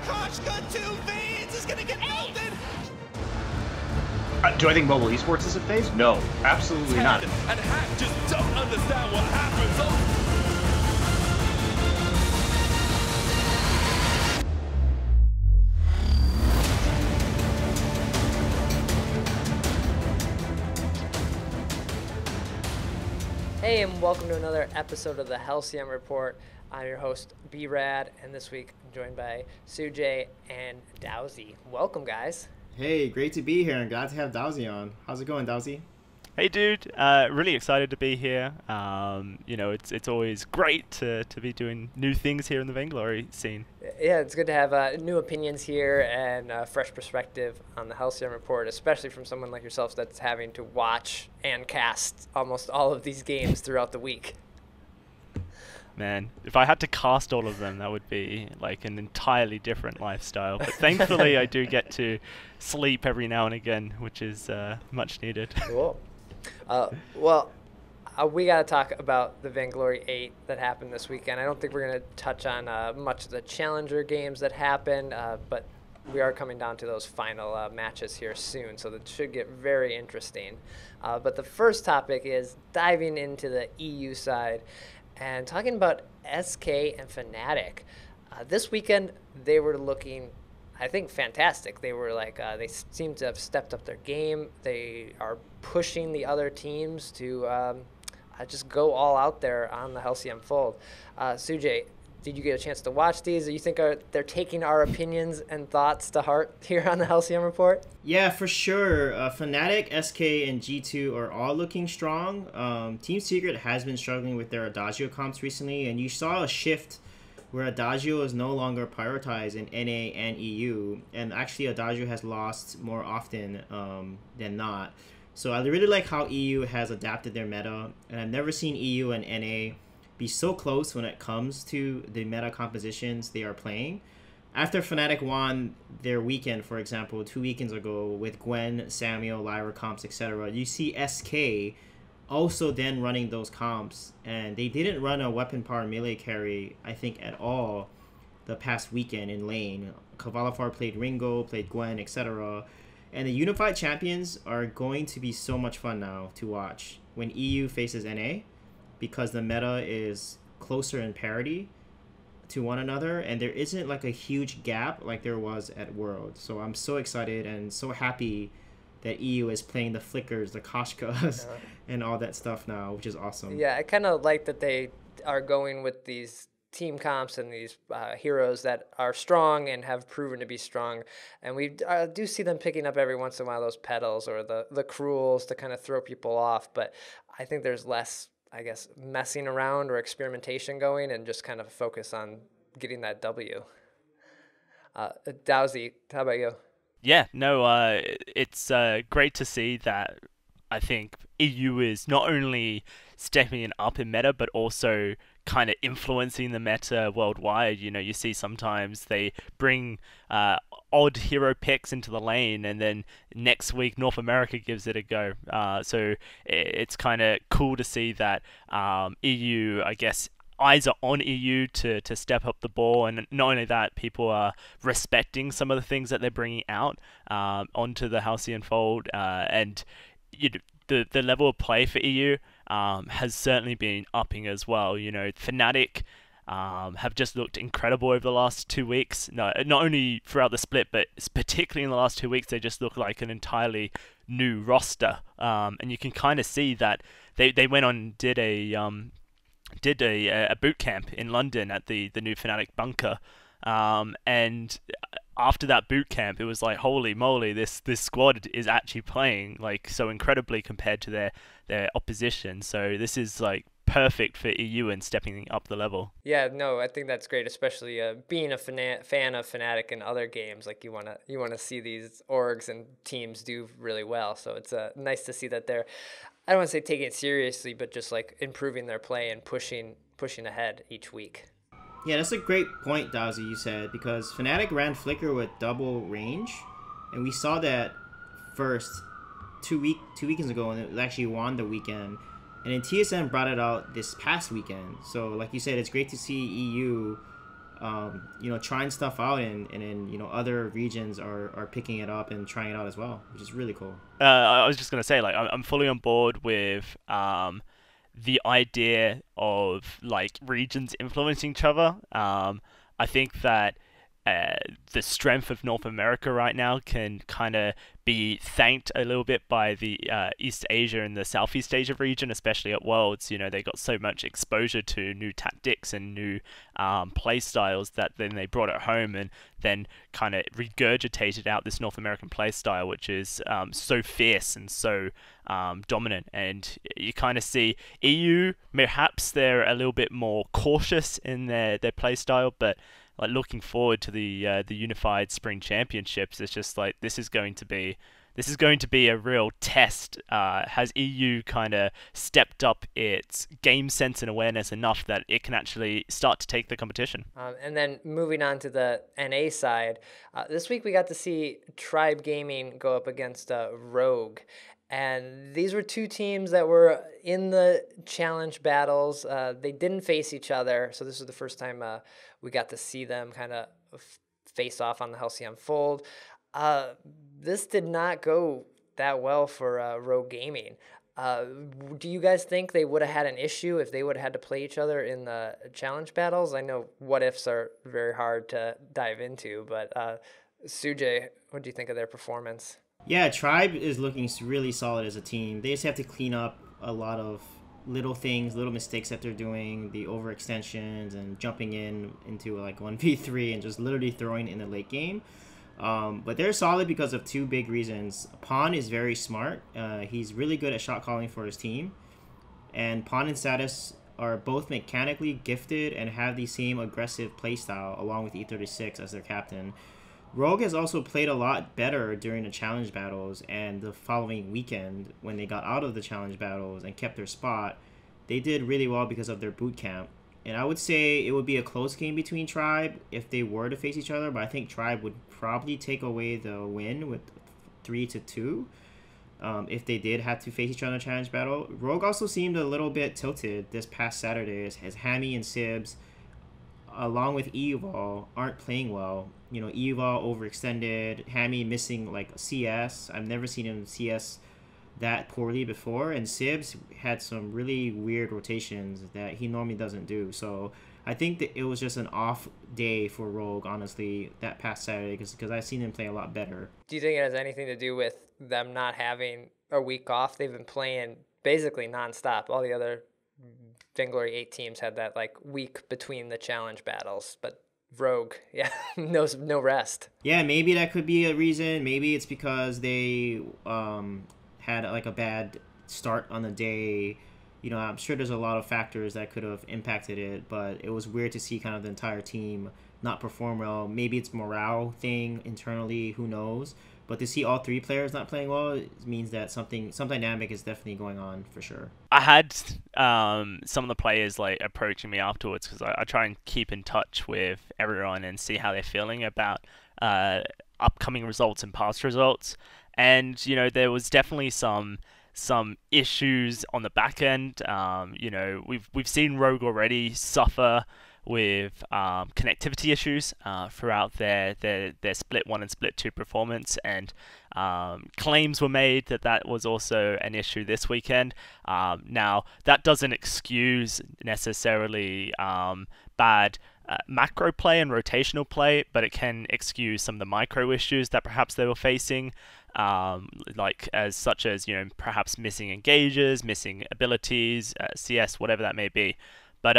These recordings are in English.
Koshka to Veins is gonna get melted. Do I think mobile esports is a phase? No, absolutely not. And Hack just don't understand what happens. Oh. Hey, and welcome to another episode of the Halcyon Report. I'm your host, B-Rad, and this week I'm joined by Sujay and Dowsy. Welcome, guys. Hey, great to be here and glad to have Dowsy on. How's it going, Dowsy? Hey, dude. Really excited to be here. You know, it's always great to be doing new things here in the Vainglory scene. Yeah, it's good to have new opinions here and a fresh perspective on the Halcyon Report, especially from someone like yourself that's having to watch and cast almost all of these games throughout the week. Man, if I had to cast all of them, that would be like an entirely different lifestyle. But thankfully, I do get to sleep every now and again, which is much needed. Cool. We got to talk about the Vainglory 8 that happened this weekend. I don't think we're going to touch on much of the Challenger games that happened, but we are coming down to those final matches here soon, so that should get very interesting. But the first topic is diving into the EU side and talking about SK and Fnatic. This weekend, they were looking, I think, fantastic. They were like, they seem to have stepped up their game. They are pushing the other teams to just go all out there on the Halcyon fold. Sujay, did you get a chance to watch these? Do you think they're taking our opinions and thoughts to heart here on the Halcyon Report? Yeah, for sure. Fnatic, SK, and G2 are all looking strong. Team Secret has been struggling with their Adagio comps recently, and you saw a shift where Adagio is no longer prioritized in NA and EU, and actually Adagio has lost more often than not. So I really like how EU has adapted their meta, and I've never seen EU and NA be so close when it comes to the meta compositions they are playing. After Fnatic won their weekend, for example, 2 weekends ago with Gwen, Samuel, Lyra comps, etc., you see SK also then running those comps, and they didn't run a weapon power melee carry, I think, at all the past weekend in lane. Kavalafar played Ringo, played Gwen, etc., and the unified champions are going to be so much fun now to watch when EU faces NA, because the meta is closer in parity to one another, and there isn't like a huge gap like there was at World. So I'm so excited and so happy that EU is playing the Flickers, the Koshkas, and all that stuff now, which is awesome. Yeah, I kind of like that they are going with these team comps and these heroes that are strong and have proven to be strong. And we do see them picking up every once in a while those pedals or the cruels to kind of throw people off. But I think there's less, I guess, messing around or experimentation going, and just kind of focus on getting that W. Dowsy, how about you? Yeah, no, it's great to see that. I think EU is not only stepping up in meta, but also kind of influencing the meta worldwide. You know, you see sometimes they bring odd hero picks into the lane, and then next week North America gives it a go. So it's kind of cool to see that EU, I guess, eyes are on EU to step up the ball, and not only that, people are respecting some of the things that they're bringing out onto the Halcyon fold, and the level of play for EU has certainly been upping as well. You know, Fnatic have just looked incredible over the last 2 weeks. No, not only throughout the split, but particularly in the last 2 weeks, they just look like an entirely new roster. And you can kind of see that they went on and did a boot camp in London at the new Fnatic bunker, and after that boot camp, it was like, holy moly, this squad is actually playing like so incredibly compared to their opposition. So this is like perfect for EU and stepping up the level. Yeah, no, I think that's great, especially being a fan of Fnatic in other games. Like you wanna see these orgs and teams do really well. So it's nice to see that they're, I don't want to say taking it seriously, but just like improving their play and pushing ahead each week. Yeah, that's a great point, Dowsy, you said, because Fnatic ran Flicker with double range, and we saw that first two weekends ago, and it actually won the weekend. And then TSM brought it out this past weekend. So, like you said, it's great to see EU trying stuff out, and then other regions are picking it up and trying it out as well, which is really cool. I was just gonna say, like, I'm fully on board with the idea of like regions influencing each other. I think that the strength of North America right now can kind of be thanked a little bit by the East Asia and the Southeast Asia region, especially at Worlds. They got so much exposure to new tactics and new play styles that then they brought it home and then kind of regurgitated out this North American play style, which is so fierce and so dominant. And you kind of see EU, perhaps they're a little bit more cautious in their play style, but like looking forward to the unified spring championships, it's just like this is going to be a real test. Has EU kind of stepped up its game sense and awareness enough that it can actually start to take the competition? And then moving on to the NA side, this week we got to see Tribe Gaming go up against Rogue. And these were two teams that were in the challenge battles. They didn't face each other, so this was the first time we got to see them kind of face off on the Halcyon Fold. This did not go that well for Rogue Gaming. Do you guys think they would have had an issue if they would have had to play each other in the challenge battles? I know what ifs are very hard to dive into, but Sujay, what do you think of their performance? Yeah, Tribe is looking really solid as a team. They just have to clean up a lot of little things, little mistakes that they're doing, the overextensions and jumping into like 1v3 and just literally throwing in the late game. But they're solid because of two big reasons. Pawn is very smart. He's really good at shot calling for his team. And Pawn and Status are both mechanically gifted and have the same aggressive playstyle along with E36 as their captain. Rogue has also played a lot better during the challenge battles, and the following weekend when they got out of the challenge battles and kept their spot, they did really well because of their boot camp. And I would say it would be a close game between Tribe if they were to face each other, but I think Tribe would probably take away the win with 3-2 if they did have to face each other in a challenge battle. Rogue also seemed a little bit tilted this past Saturday as Hammy and Sibs, along with Eval, aren't playing well. Eval overextended, Hammy missing like CS. I've never seen him CS that poorly before, and Sibs had some really weird rotations that he normally doesn't do. So I think that it was just an off day for Rogue, honestly, that past Saturday, because I've seen him play a lot better. Do you think it has anything to do with them not having a week off? They've been playing basically nonstop. All the other Vainglory 8 teams had that like week between the challenge battles, but Rogue, yeah, no rest. Yeah, maybe that could be a reason. Maybe it's because they had like a bad start on the day. I'm sure there's a lot of factors that could have impacted it, but it was weird to see kind of the entire team not perform well. Maybe it's morale thing internally, who knows? But to see all three players not playing well, it means that some dynamic is definitely going on for sure. I had some of the players like approaching me afterwards because I try and keep in touch with everyone and see how they're feeling about upcoming results and past results. And there was definitely some issues on the back end. We've seen Rogue already suffer with connectivity issues throughout their Split 1 and Split 2 performance, and claims were made that was also an issue this weekend. Now, that doesn't excuse necessarily bad macro play and rotational play, but it can excuse some of the micro issues that perhaps they were facing, such as perhaps missing engages, missing abilities, CS, whatever that may be. But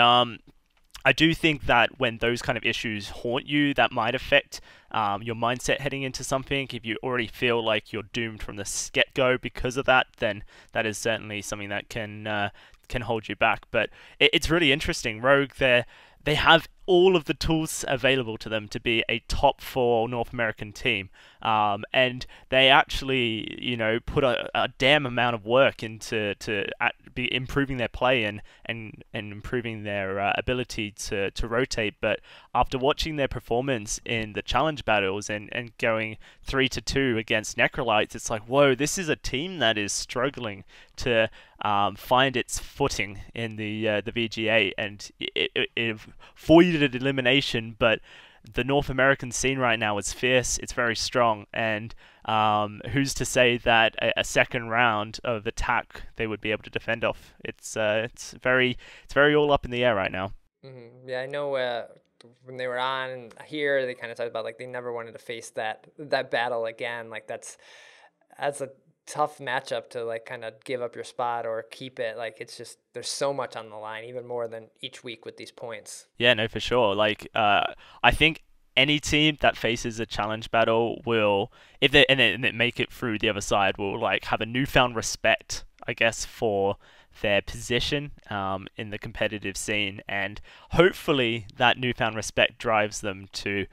I do think that when those kind of issues haunt you, that might affect your mindset heading into something. If you already feel like you're doomed from the get-go because of that, then that is certainly something that can hold you back. But it's really interesting. Rogue, they have all of the tools available to them to be a top 4 North American team. And they actually, put a damn amount of work into be improving their play and improving their ability to rotate. But after watching their performance in the challenge battles and going 3-2 against Necrolites, it's like, whoa, this is a team that is struggling to find its footing in the VGA, and it avoided elimination, but the North American scene right now is fierce. It's very strong, and who's to say that a second round of attack they would be able to defend off? It's very all up in the air right now. Mm-hmm. Yeah, I know when they were on here, they kind of talked about like they never wanted to face that battle again. Like that's a tough matchup to like kind of give up your spot or keep it. Like it's just there's so much on the line, even more than each week with these points. Yeah, no, for sure. Like I think any team that faces a challenge battle will, if they and they make it through the other side, will like have a newfound respect, I guess, for their position in the competitive scene, and hopefully that newfound respect drives them to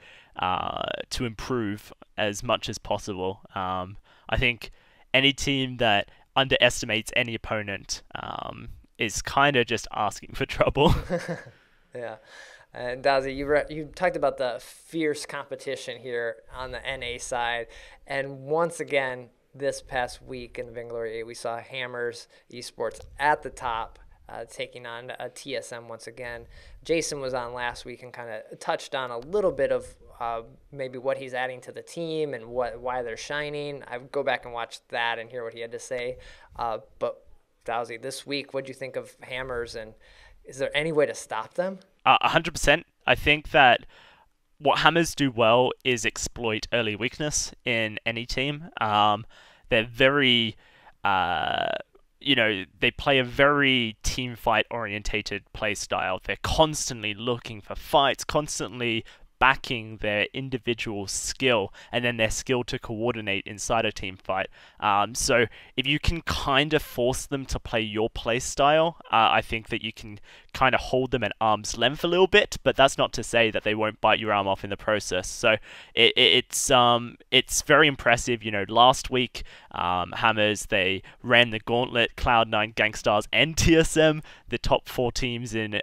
improve as much as possible. I think any team that underestimates any opponent is kind of just asking for trouble. Yeah. And Dazzy, you talked about the fierce competition here on the NA side. And once again, this past week in the Vainglory 8, we saw Hammers Esports at the top, taking on a TSM once again. Jason was on last week and kind of touched on a little bit of maybe what he's adding to the team and why they're shining. I would go back and watch that and hear what he had to say. But Dowsy, this week, what do you think of Hammers, and is there any way to stop them? 100%. I think that what Hammers do well is exploit early weakness in any team. They're very, they play a very team fight orientated play style. They're constantly looking for fights, constantly backing their individual skill and then their skill to coordinate inside a team fight. So if you can kind of force them to play your play style, I think that you can kind of hold them at arm's length a little bit, but that's not to say that they won't bite your arm off in the process. So it's very impressive. Last week, Hammers, they ran the gauntlet, Cloud9, Gangstars, and TSM, the top 4 teams in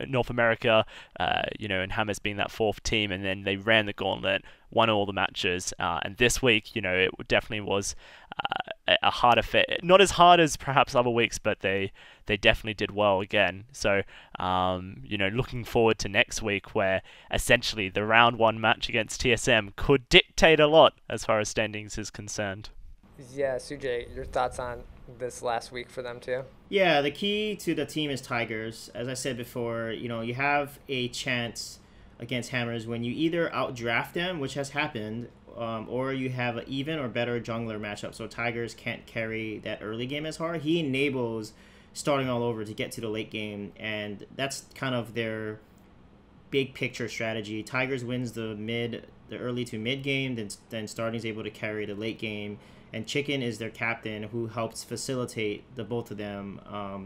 North America, and Hammers being that 4th team, and then they ran the gauntlet, won all the matches, and this week, it definitely was a harder fit. Not as hard as perhaps other weeks, but they definitely did well again. So, looking forward to next week, where essentially the round 1 match against TSM could dictate a lot as far as standings is concerned. Yeah, Sujay, your thoughts on this last week for them too? Yeah, the key to the team is Tigers. As I said before, you have a chance against Hammers when you either outdraft them, which has happened, or you have an even or better jungler matchup, so Tigers can't carry that early game as hard. He enables starting all over to get to the late game, and that's kind of their big picture strategy. Tigers wins the early to mid game, then starting is able to carry the late game, and Chicken is their captain who helps facilitate the both of them.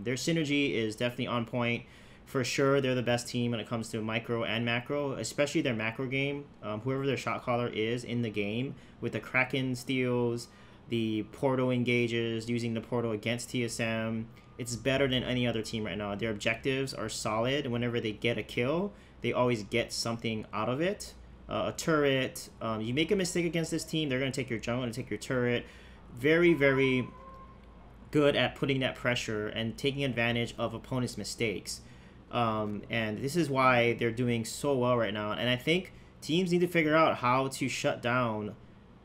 Their synergy is definitely on point. For sure, they're the best team when it comes to micro and macro, especially their macro game. Whoever their shot caller is in the game, with the Kraken steals, the portal engages, using the portal against TSM, it's better than any other team right now. Their objectives are solid. Whenever they get a kill, they always get something out of it. A turret. You make a mistake against this team, they're going to take your jungle and take your turret. Very, very good at putting that pressure and taking advantage of opponents' mistakes. And this is why they're doing so well right now. And I think teams need to figure out how to shut down,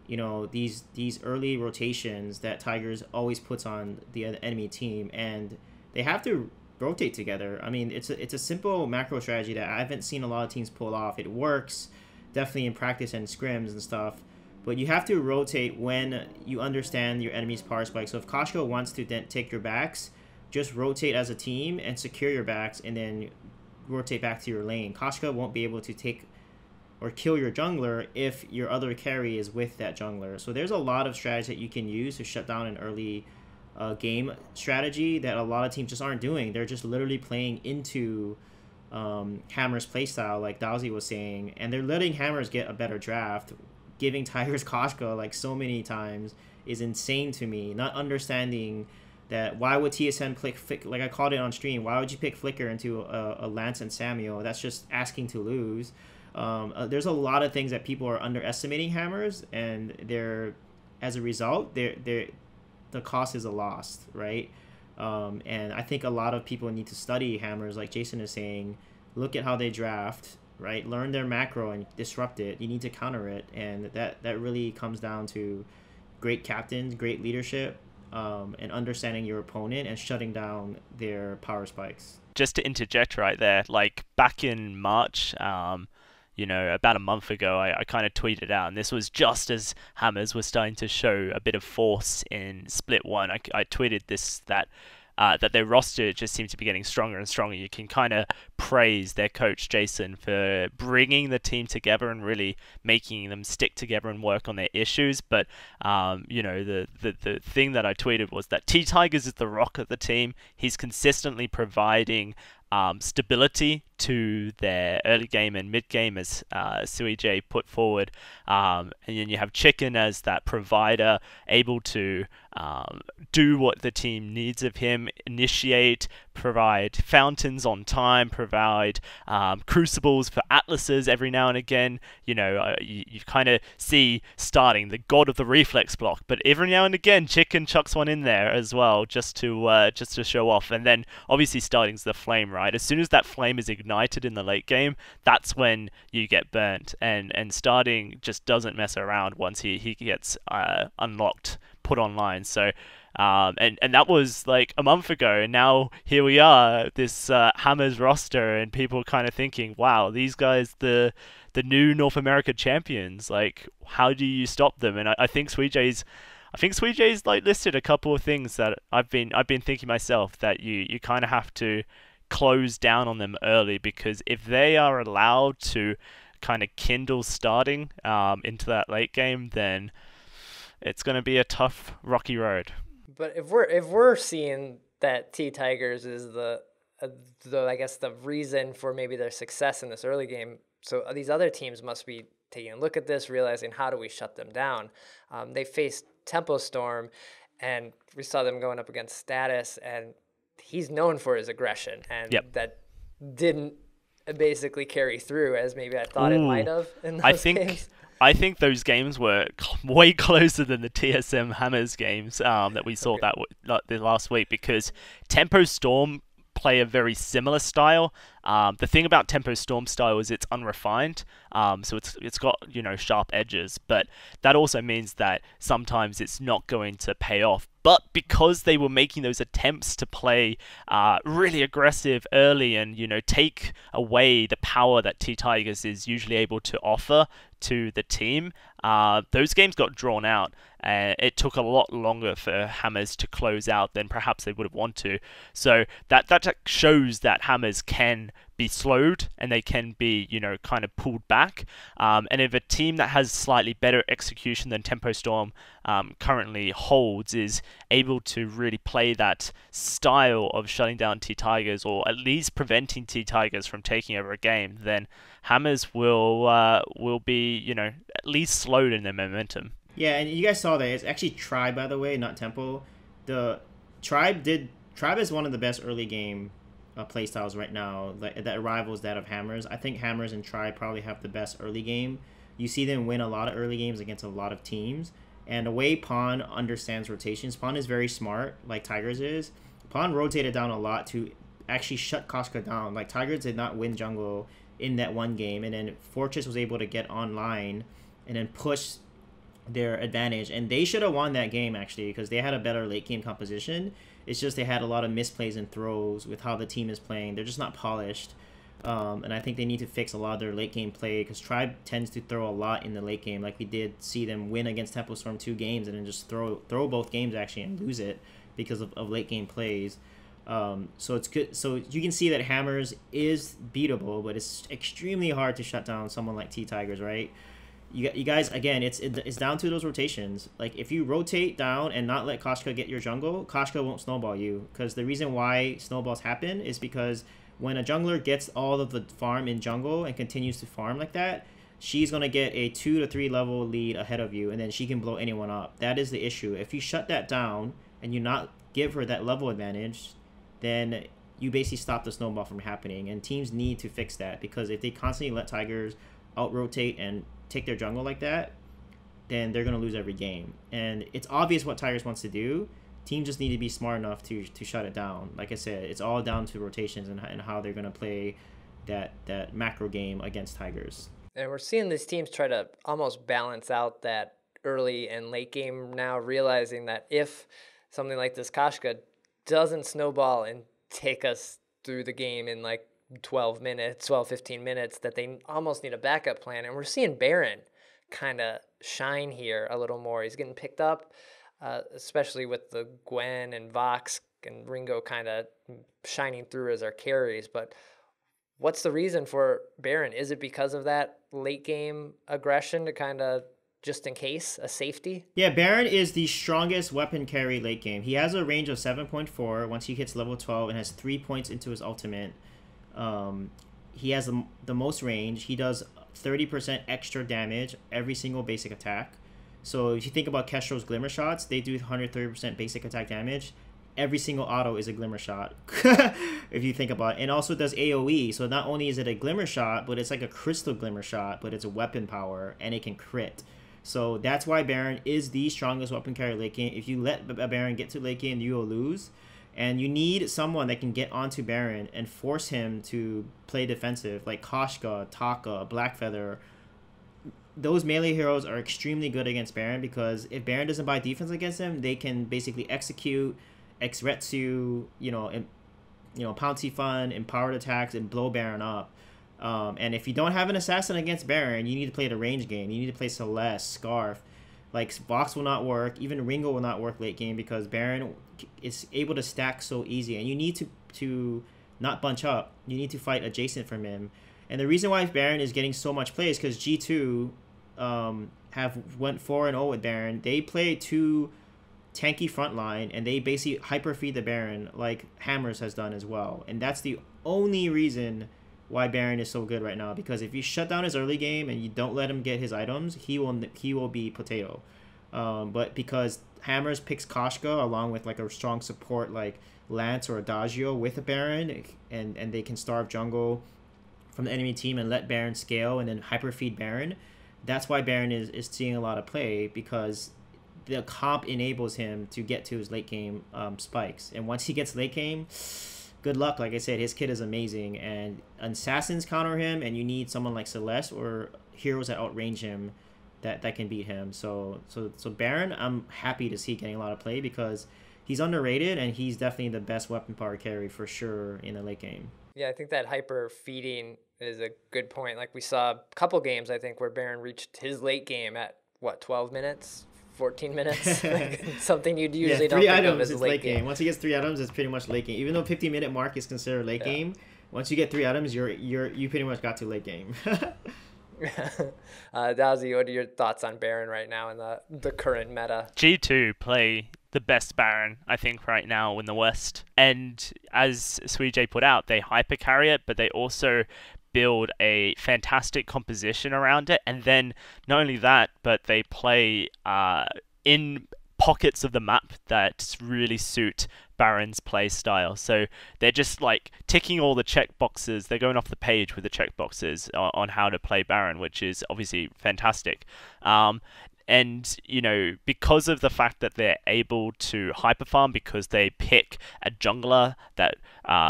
these early rotations that Tigers always puts on the enemy team. And they have to rotate together. I mean, it's a simple macro strategy that I haven't seen a lot of teams pull off. It works definitely in practice and scrims and stuff. But you have to rotate when you understand your enemy's power spike. So if Koshko wants to then take your backs, just rotate as a team and secure your backs and then rotate back to your lane. Koshka won't be able to take or kill your jungler if your other carry is with that jungler. So there's a lot of strategies that you can use to shut down an early game strategy that a lot of teams just aren't doing. They're just literally playing into Hammer's playstyle, like Dowsy was saying, and they're letting Hammers get a better draft giving Tigers Koshka like so many times is insane to me. Not understanding that why would TSM pick, like I called it on stream, why would you pick Flicker into a Lance and Samuel? That's just asking to lose. There's a lot of things that people are underestimating Hammers, and as a result, the cost is a loss, right? And I think a lot of people need to study Hammers, like Jason is saying. Look at how they draft, right? Learn their macro and disrupt it. You need to counter it, and that really comes down to great captains, great leadership, and understanding your opponent and shutting down their power spikes. Just to interject right there, like back in March, you know, about a month ago, I kind of tweeted out, and this was just as Hammers was starting to show a bit of force in Split 1. I tweeted this, that their roster just seemed to be getting stronger and stronger. You can kind of praise their coach, Jason, for bringing the team together and really making them stick together and work on their issues. But, you know, the thing that I tweeted was that T-Tigers is the rock of the team. He's consistently providing stability to their early game and mid game, as Sui J put forward, and then you have Chicken as that provider, able to do what the team needs of him, initiate, provide fountains on time, provide crucibles for atlases every now and again. You know, you kind of see starting the god of the reflex block, but every now and again Chicken chucks one in there as well, just to show off. And then obviously starting's the flame, right? As soon as that flame is ignited in the late game, that's when you get burnt, and starting just doesn't mess around once he gets unlocked, put online. So and that was like a month ago, and now here we are, this Hammers roster, and people kind of thinking, wow, these guys, the new North America champions, like how do you stop them? And I think Sweetj's like listed a couple of things that I've been thinking myself, that you kind of have to close down on them early, because if they are allowed to kind of kindle starting into that late game, then it's going to be a tough, rocky road. But if we're seeing that T-Tigers is the I guess the reason for maybe their success in this early game, so these other teams must be taking a look at this, realizing how do we shut them down. They faced Tempo Storm, and we saw them going up against Status, and he's known for his aggression, and that didn't basically carry through as maybe I thought it might have in those games. I think those games were way closer than the TSM Hammers games that we saw the last week, because Tempo Storm play a very similar style. The thing about Tempo Storm style is it's unrefined, so it's got, you know, sharp edges, but that also means that sometimes it's not going to pay off. But because they were making those attempts to play really aggressive early and, you know, take away the power that T-Tigers is usually able to offer to the team, those games got drawn out, and it took a lot longer for Hammers to close out than perhaps they would have wanted to. So that shows that Hammers can be slowed, and they can be, you know, kind of pulled back. And if a team that has slightly better execution than Tempo Storm currently holds is able to really play that style of shutting down T-Tigers, or at least preventing T-Tigers from taking over a game, then Hammers will be, you know, at least slowed in their momentum. Yeah, and you guys saw that. It's actually Tribe, by the way, not Tempo. Tribe is one of the best early game playstyles right now that rivals that of Hammers. I think Hammers and Tribe probably have the best early game. You see them win a lot of early games against a lot of teams. And the way Pawn understands rotations, Pawn is very smart, like Tigers is. Pawn rotated down a lot to actually shut Koshka down. Like, Tigers did not win jungle in that one game, and then Fortress was able to get online and then push their advantage. And they should have won that game, actually, because they had a better late game composition. It's just they had a lot of misplays and throws with how the team is playing. They're just not polished. And I think they need to fix a lot of their late game play, because Tribe tends to throw a lot in the late game. Like, we did see them win against Tempo Storm 2 games and then just throw both games, actually, and lose it because of late game plays. So it's good. So you can see that Hammers is beatable, but it's extremely hard to shut down someone like T-Tigers, right? You guys, again, it's down to those rotations. Like, if you rotate down and not let Koshka get your jungle, Koshka won't snowball you. Because the reason why snowballs happen is because when a jungler gets all of the farm in jungle and continues to farm like that, she's going to get a 2 to 3 level lead ahead of you, and then she can blow anyone up. That is the issue. If you shut that down and you not give her that level advantage, then you basically stop the snowball from happening. And teams need to fix that, because if they constantly let Tigers out-rotate and take their jungle like that, then they're going to lose every game. And it's obvious what Tigers wants to do. Teams just need to be smart enough to shut it down. Like I said, it's all down to rotations and how they're going to play that macro game against Tigers. And we're seeing these teams try to almost balance out that early and late game now, realizing that if something like this Kashka doesn't snowball and take us through the game in like 12, 15 minutes, that they almost need a backup plan. And we're seeing Baron kind of shine here a little more. He's getting picked up, especially with the Gwen and Vox and Ringo kind of shining through as our carries. But what's the reason for Baron? Is it because of that late game aggression to kind of, just in case, a safety? Yeah, Baron is the strongest weapon carry late game. He has a range of 7.4 once he hits level 12 and has 3 points into his ultimate. He has the most range. He does 30% extra damage every single basic attack. So if you think about Kestrel's Glimmer shots, they do 130% basic attack damage. Every single auto is a Glimmer shot, if you think about it. And also does AoE, so not only is it a Glimmer shot, but it's like a Crystal Glimmer shot, but it's a weapon power, and it can crit. So that's why Baron is the strongest weapon carry late game. If you let Baron get to late game, you will lose. And you need someone that can get onto Baron and force him to play defensive, like Koshka, Taka, Blackfeather. Those melee heroes are extremely good against Baron, because if Baron doesn't buy defense against them, they can basically execute Xretsu, Pouncy Fun, empowered attacks, and blow Baron up. And if you don't have an assassin against Baron, you need to play the range game. You need to play Celeste, Scarf. Like, Vox will not work. Even Ringo will not work late game, because Baron is able to stack so easy. And you need to not bunch up. You need to fight adjacent from him. And the reason why Baron is getting so much play is because G2 went 4-0 with Baron. They play 2 tanky front line, and they basically hyper feed the Baron like Hammers has done as well. And that's the only reason why Baron is so good right now, because if you shut down his early game and you don't let him get his items, he will be potato. But because Hammers picks Koshka along with like a strong support like Lance or Adagio with a Baron, and they can starve jungle from the enemy team and let Baron scale and then hyper feed Baron, that's why Baron is seeing a lot of play, because the comp enables him to get to his late game spikes. And once he gets late game, good luck. Like I said, his kit is amazing, and assassins counter him, and you need someone like Celeste or heroes that outrange him that can beat him. So Baron, I'm happy to see getting a lot of play, because he's underrated, and he's definitely the best weapon power carry for sure in the late game. Yeah, I think that hyper feeding is a good point. Like, we saw a couple games, I think, where Baron reached his late game at, 12 minutes? 14 minutes? Like, something you'd usually don't think of as late game. Once he gets 3 items, it's pretty much late game. Even though 50-minute mark is considered late game, once you get 3 items, you pretty much got to late game. Dowsy, what are your thoughts on Baron right now in the current meta? G2 play the best Baron, I think, right now in the West. And as Suijay put out, they hyper carry it, but they also build a fantastic composition around it. And then not only that, but they play in pockets of the map that really suit Baron's play style. So they're just like ticking all the check boxes. They're going off the page with the check boxes on how to play Baron, which is obviously fantastic. And, because of the fact that they're able to hyperfarm, because they pick a jungler that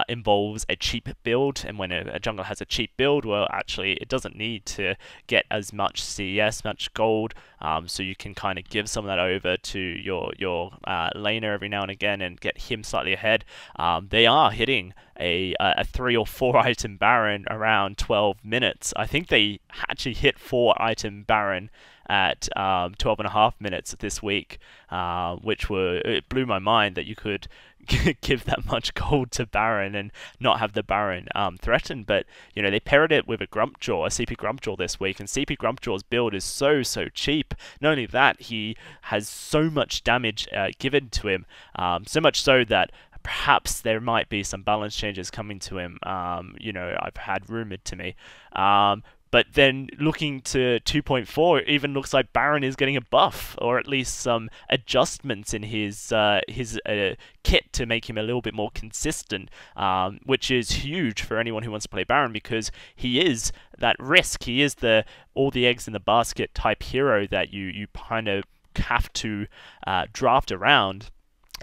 involves a cheap build, and when a jungler has a cheap build, well, actually, it doesn't need to get as much CS, much gold, so you can kind of give some of that over to your laner every now and again and get him slightly ahead. They are hitting a 3 or 4 item Baron around 12 minutes. I think they actually hit 4 item Baron at 12.5 minutes this week, it blew my mind that you could give that much gold to Baron and not have the Baron threatened. But they paired it with a Grumpjaw, a CP Grumpjaw this week, and CP Grumpjaw's build is so cheap. Not only that, he has so much damage given to him, so much so that perhaps there might be some balance changes coming to him. I've had rumored to me. But then looking to 2.4, it even looks like Baron is getting a buff, or at least some adjustments in his kit to make him a little bit more consistent, which is huge for anyone who wants to play Baron, because he is that risk. He is the all the eggs in the basket type hero that you kind of have to draft around.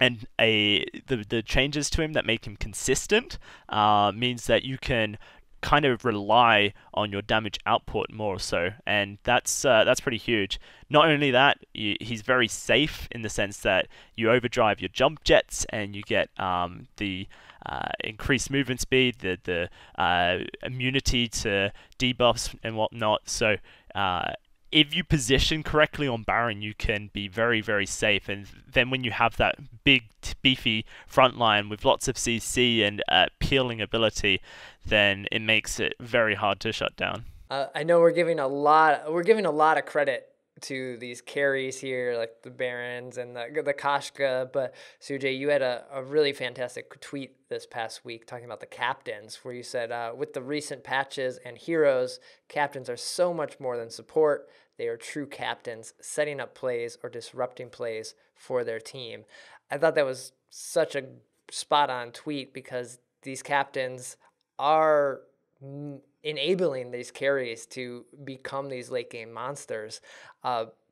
And the changes to him that make him consistent means that you can kind of rely on your damage output more so, and that's pretty huge. Not only that, he's very safe in the sense that you overdrive your jump jets and you get the increased movement speed, the immunity to debuffs and whatnot. So if you position correctly on Baron, you can be very, very safe. And then when you have that big, beefy front line with lots of CC and peeling ability, then it makes it very hard to shut down. I know we're giving a lot of credit to these carries here, like the Barons and the Kashka, but Sujay, you had a really fantastic tweet this past week talking about the captains, where you said, with the recent patches and heroes, captains are so much more than support. They are true captains, setting up plays or disrupting plays for their team. I thought that was such a spot-on tweet, because these captains are enabling these carries to become these late game monsters.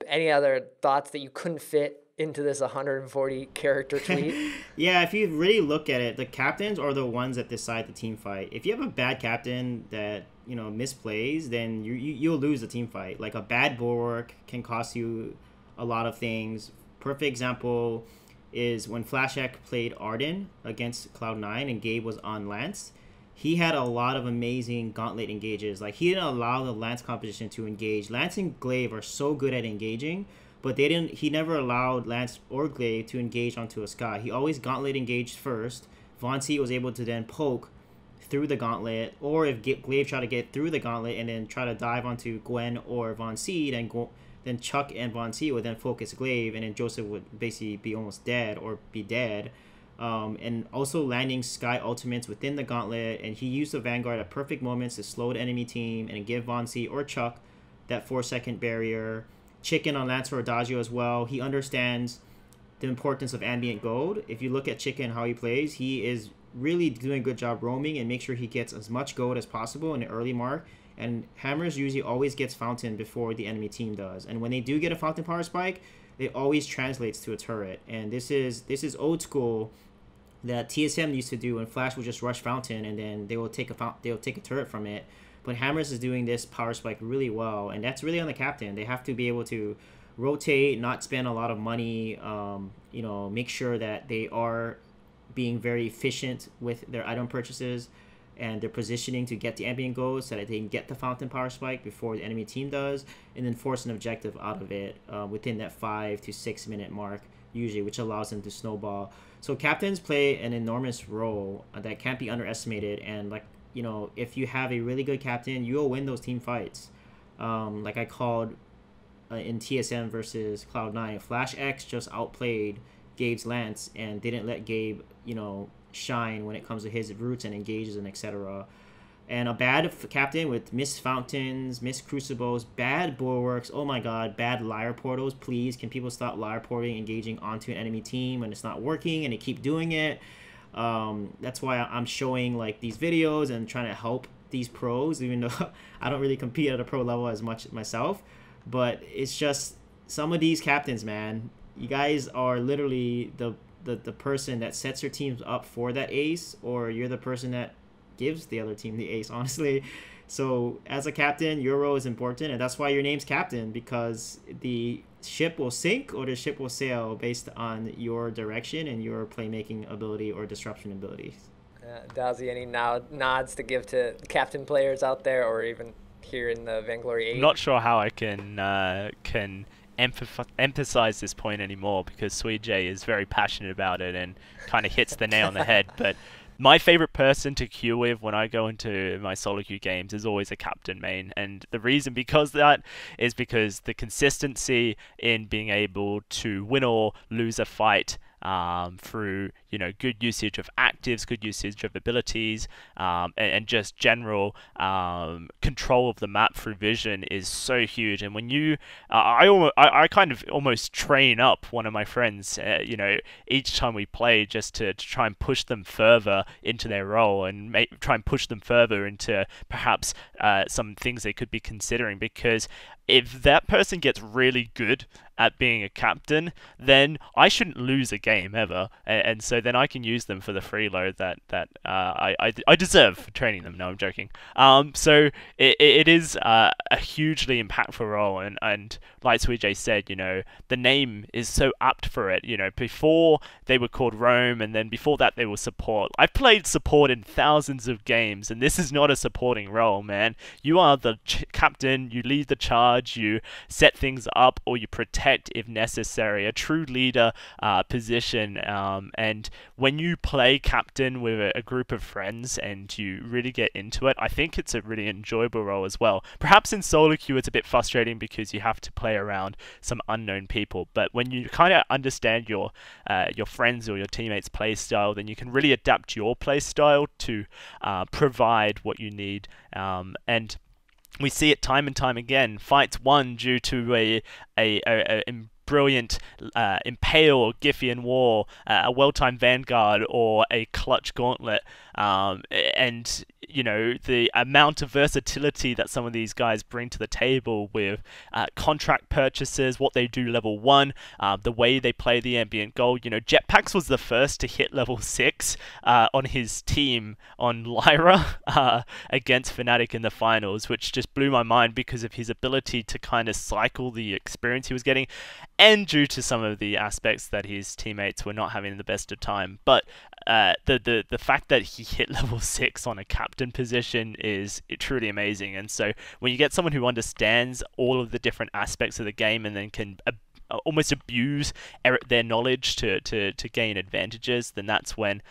Any other thoughts that you couldn't fit into this 140 character tweet? Yeah, if you really look at it, the captains are the ones that decide the team fight. If you have a bad captain that misplays, then you'll lose the team fight. Like a bad bulwark can cost you a lot of things. Perfect example is when FlashX played Arden against Cloud9 and Gabe was on Lance. He had a lot of amazing gauntlet engages. Like, he didn't allow the Lance composition to engage. Lance and Glaive are so good at engaging, but he never allowed Lance or Glaive to engage onto a Sky. He always gauntlet engaged first. Von C was able to then poke through the gauntlet, or if Glaive tried to get through the gauntlet and then try to dive onto Gwen or Von C, then Chuck and Von C would then focus Glaive, and then Joseph would basically be almost dead or be dead. And also landing Sky ultimates within the gauntlet, and he used the Vanguard at perfect moments to slow the enemy team and give Von C or Chuck that 4-second barrier. Chicken on Lance or Adagio as well. He understands the importance of ambient gold. If you look at Chicken, how he plays, he is really doing a good job roaming and make sure he gets as much gold as possible in the early mark. And Hammers usually always gets Fountain before the enemy team does. And when they do get a Fountain Power Spike, it always translates to a turret. And this is old school that TSM used to do when Flash would just rush Fountain and then they will take a turret from it. But Hammers is doing this power spike really well, and that's really on the captain. They have to be able to rotate, not spend a lot of money, make sure that they are being very efficient with their item purchases and their positioning to get the ambient gold so that they can get the Fountain power spike before the enemy team does, and then force an objective out of it within that 5 to 6 minute mark usually, which allows them to snowball. So captains play an enormous role that can't be underestimated, and if you have a really good captain, you'll win those team fights. Like I called in TSM versus Cloud9, FlashX just outplayed Gabe's Lance and didn't let Gabe, shine when it comes to his roots and engages and etc. And a bad captain with missed fountains, missed crucibles, bad bulwarks, oh my god, bad liar portals. Please, can people stop liar porting, engaging onto an enemy team when it's not working and they keep doing it? That's why I'm showing these videos and trying to help these pros, even though I don't really compete at a pro level as much myself. But it's just some of these captains, man, you guys are literally the person that sets your teams up for that ace, or you're the person that gives the other team the ace, honestly. So as a captain, your role is important, and that's why your name's captain, because the ship will sink or the ship will sail based on your direction and your playmaking ability or disruption abilities. Dowsy, any nods to give to captain players out there, or even here in the Vainglory 8? I'm not sure how I can emphasize this point anymore, because Sweetjay is very passionate about it and kind of hits the nail on the head. But my favorite person to queue with when I go into my solo queue games is always a captain main, and the reason because the consistency in being able to win or lose a fight through, you know, good usage of actives, good usage of abilities, and just general control of the map through vision is so huge. And when you, I kind of almost train up one of my friends, you know, each time we play, just to try and push them further into their role and try and push them further into perhaps some things they could be considering. Because if that person gets really good at being a captain, then I shouldn't lose a game ever, and so then I can use them for the freeload that I deserve for training them. No, I'm joking. So it is a hugely impactful role, and like Sweejay said, you know, the name is so apt for it. You know, before they were called Roam, and then before that they were support. I've played support in thousands of games, and this is not a supporting role, man. You are the captain. You lead the charge. You set things up, or you protect if necessary, a true leader position. And when you play captain with a group of friends and you really get into it, I think it's a really enjoyable role as well. Perhaps in solo queue it's a bit frustrating because you have to play around some unknown people, but when you kind of understand your friends or your teammates' play style, then you can really adapt your play style to provide what you need. And we see it time and time again. Fights won due to a brilliant Impale or Giphian War, a well-timed Vanguard, or a clutch Gauntlet. And, you know, the amount of versatility that some of these guys bring to the table with contract purchases, what they do level 1, the way they play the ambient gold. You know, Jetpacks was the first to hit level 6 on his team on Lyra against Fnatic in the finals, which just blew my mind because of his ability to kind of cycle the experience he was getting, and due to some of the aspects that his teammates were not having the best of time. But the fact that he hit level 6 on a captain position is truly amazing. And so when you get someone who understands all of the different aspects of the game and then can almost abuse their knowledge to gain advantages, then that's when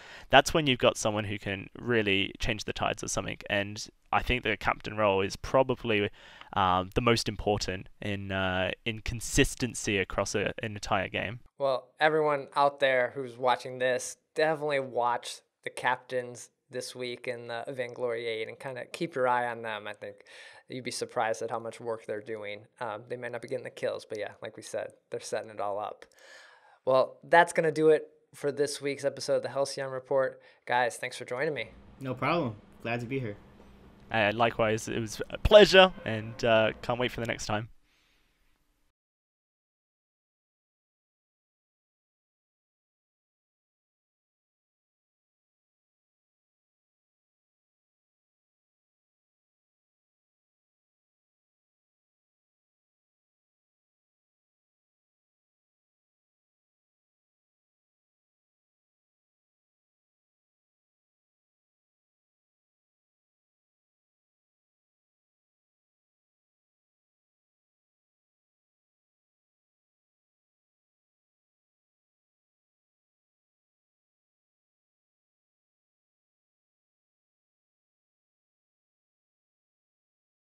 you've got someone who can really change the tides of something. And I think the captain role is probably the most important in consistency across an entire game. Well, everyone out there who's watching this, definitely watch the captains this week in the Vainglory 8 and kind of keep your eye on them. I think you'd be surprised at how much work they're doing. They might not be getting the kills, but yeah, like we said, they're setting it all up. Well, that's going to do it for this week's episode of the Halcyon Report. Guys, thanks for joining me. No problem. Glad to be here. Likewise, it was a pleasure, and can't wait for the next time.